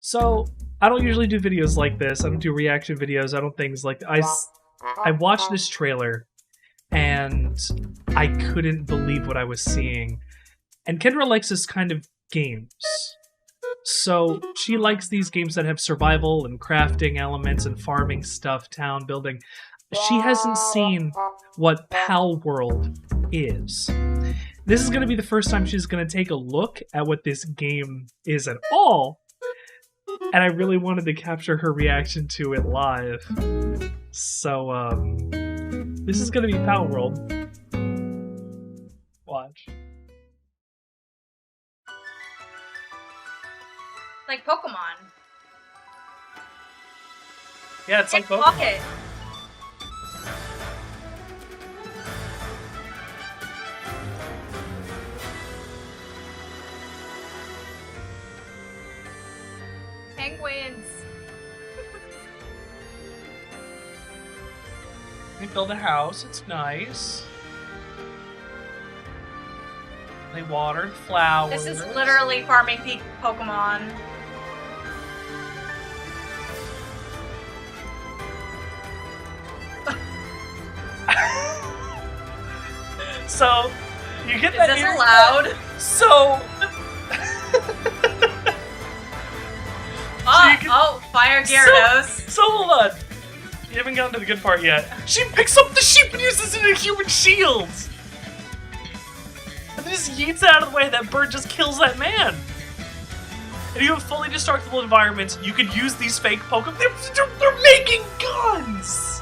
So, I don't usually do videos like this. I don't do reaction videos. I don't things like I watched this trailer and I couldn't believe what I was seeing. And Kendra likes this kind of games. So, she likes these games that have survival and crafting elements and farming stuff, town building. She hasn't seen what PALWORLD is. This is going to be the first time she's going to take a look at what this game is at all. And I really wanted to capture her reaction to it live. So, this is going to be PALWORLD. Watch. Like Pokemon. Yeah, it's like Pokemon. Pocket. Penguins. They build a house, it's nice. They water flowers. This is literally farming Pokemon. So, you get Is that this here- allowed? So... Fire Gyarados. So hold on. You haven't gotten to the good part yet. She picks up the sheep and uses it as a human shield! And then just yeets it out of the way, that bird just kills that man! And you have fully destructible environments, you could use these fake Pokemon. They're making guns!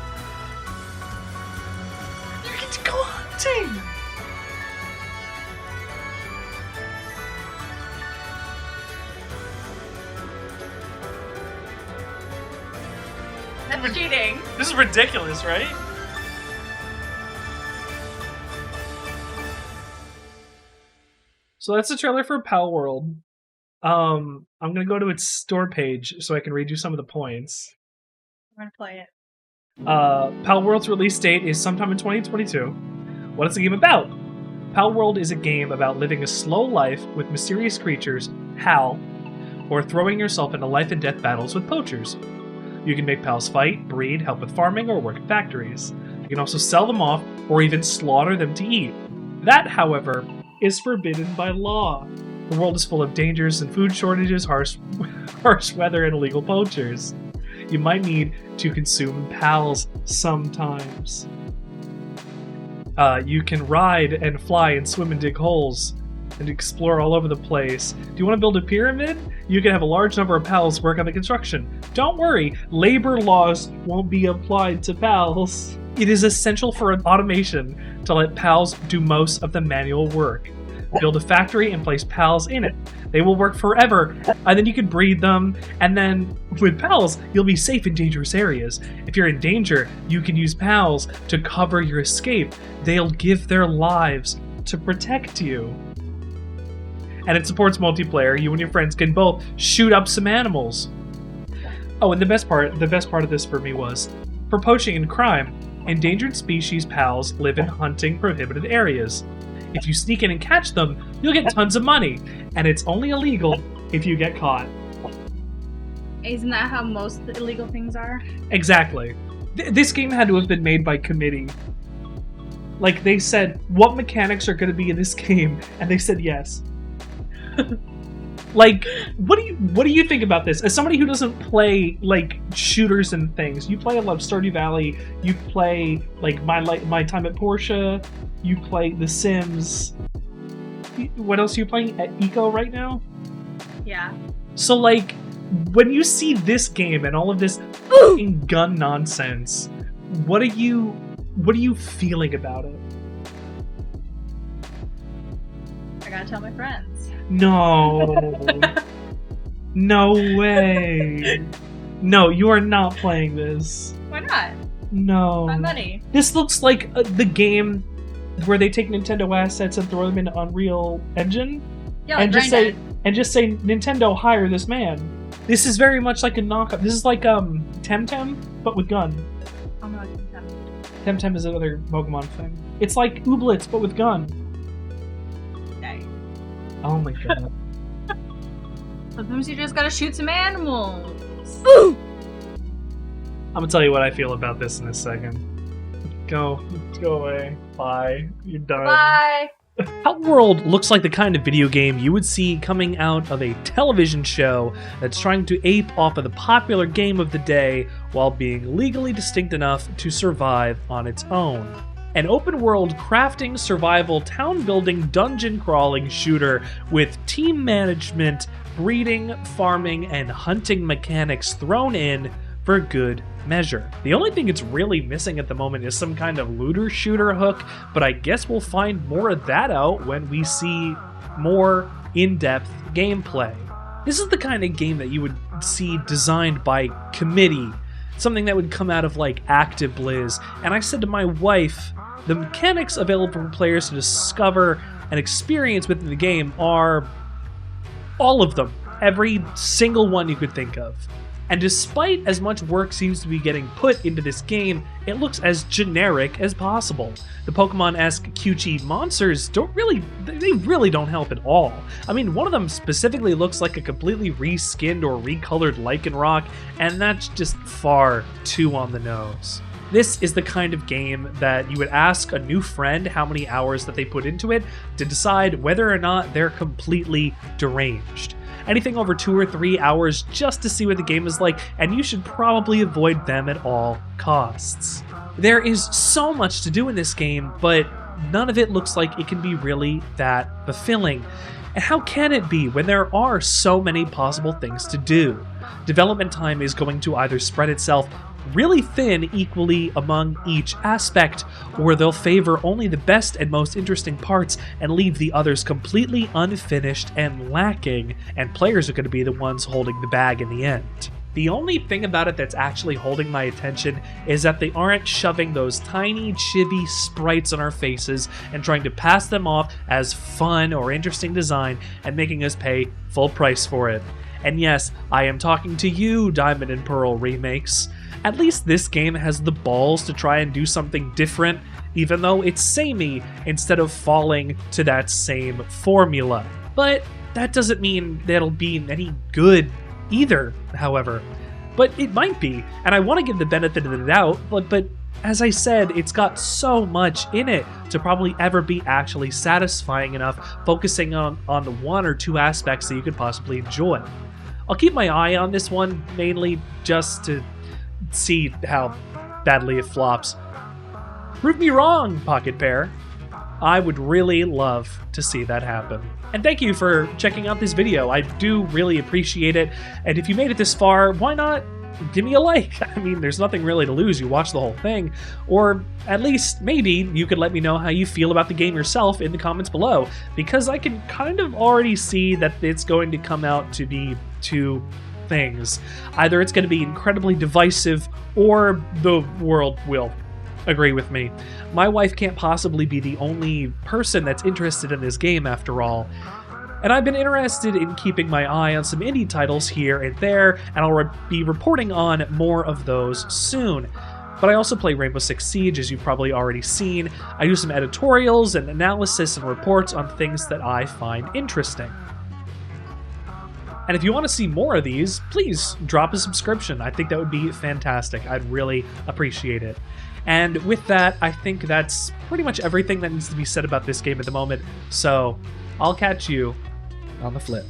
You get to go hunting! That's cheating. This is ridiculous, right? So that's the trailer for PALWORLD. I'm gonna go to its store page so I can read you some of the points. I'm gonna play it. PALWORLD's release date is sometime in 2022. What is the game about? PALWORLD is a game about living a slow life with mysterious creatures, HAL, or throwing yourself into life and death battles with poachers. You can make pals fight, breed, help with farming, or work in factories. You can also sell them off, or even slaughter them to eat. That, however, is forbidden by law. The world is full of dangers and food shortages, harsh weather, and illegal poachers. You might need to consume pals sometimes. You can ride and fly and swim and dig holes and explore all over the place. Do you want to build a pyramid? You can have a large number of pals work on the construction. Don't worry, labor laws won't be applied to pals. It is essential for automation to let pals do most of the manual work. Build a factory and place pals in it. They will work forever, and then you can breed them, and then with pals, you'll be safe in dangerous areas. If you're in danger, you can use pals to cover your escape. They'll give their lives to protect you. And it supports multiplayer. You and your friends can both shoot up some animals. Oh, and the best part of this for me was, for poaching and crime, endangered species pals live in hunting prohibited areas. If you sneak in and catch them, you'll get tons of money, and it's only illegal if you get caught. Isn't that how most illegal things are? Exactly. This game had to have been made by committee. Like, they said, what mechanics are going to be in this game? And they said yes. Like, what do you think about this? As somebody who doesn't play like shooters and things, you play a lot of Stardew Valley, you play like my time at Porsche, you play The Sims. What else are you playing at Eco right now? Yeah. So like, when you see this game and all of this fucking gun nonsense, what are you feeling about it? I gotta tell my friends. No. No way. No, you are not playing this. Why not? No. My money. This looks like the game where they take Nintendo assets and throw them into Unreal Engine Yeah, and like just say Nintendo, hire this man. This is very much like a knockoff. This is like Temtem but with gun. Oh no, Temtem is another Pokemon thing. It's like Ooblets but with gun. okay. Oh my god. Sometimes you just gotta shoot some animals. I'm gonna tell you what I feel about this in a second. Go away. Bye. You're done. Bye. PALWORLD looks like the kind of video game you would see coming out of a television show that's trying to ape off of the popular game of the day while being legally distinct enough to survive on its own. An open-world crafting, survival, town-building, dungeon-crawling shooter with team management, breeding, farming, and hunting mechanics thrown in for good measure. The only thing it's really missing at the moment is some kind of looter shooter hook, but I guess we'll find more of that out when we see more in-depth gameplay. This is the kind of game that you would see designed by committee, something that would come out of like ActiveBliz, and I said to my wife, the mechanics available for players to discover and experience within the game are all of them, every single one you could think of. And despite as much work seems to be getting put into this game, it looks as generic as possible. The Pokemon-esque cutesy monsters they really don't help at all. I mean, one of them specifically looks like a completely reskinned or recolored Lycanroc, and that's just far too on the nose. This is the kind of game that you would ask a new friend how many hours that they put into it to decide whether or not they're completely deranged. Anything over 2 or 3 hours just to see what the game is like, and you should probably avoid them at all costs. There is so much to do in this game, but none of it looks like it can be really that fulfilling. And how can it be when there are so many possible things to do? Development time is going to either spread itself really thin equally among each aspect, or they'll favor only the best and most interesting parts and leave the others completely unfinished and lacking, and players are going to be the ones holding the bag in the end. The only thing about it that's actually holding my attention is that they aren't shoving those tiny chibi sprites on our faces and trying to pass them off as fun or interesting design and making us pay full price for it. And yes, I am talking to you, Diamond and Pearl remakes. At least this game has the balls to try and do something different, even though it's samey, instead of falling to that same formula. But that doesn't mean that it'll be any good either, however. But it might be, and I want to give the benefit of the doubt, but as I said, it's got so much in it to probably ever be actually satisfying enough, focusing on the 1 or 2 aspects that you could possibly enjoy. I'll keep my eye on this one, mainly just to see how badly it flops. Prove me wrong, Pocket Pear. I would really love to see that happen. And thank you for checking out this video. I do really appreciate it. And if you made it this far, why not give me a like? I mean, there's nothing really to lose. You watch the whole thing. Or at least, maybe, you could let me know how you feel about the game yourself in the comments below. Because I can kind of already see that it's going to come out to be 2 things. Either it's going to be incredibly divisive, or the world will agree with me. My wife can't possibly be the only person that's interested in this game after all. And I've been interested in keeping my eye on some indie titles here and there, and I'll be reporting on more of those soon. But I also play Rainbow Six Siege, as you've probably already seen. I do some editorials and analysis and reports on things that I find interesting. And if you want to see more of these, please drop a subscription. I think that would be fantastic. I'd really appreciate it. And with that, I think that's pretty much everything that needs to be said about this game at the moment. So I'll catch you on the flip.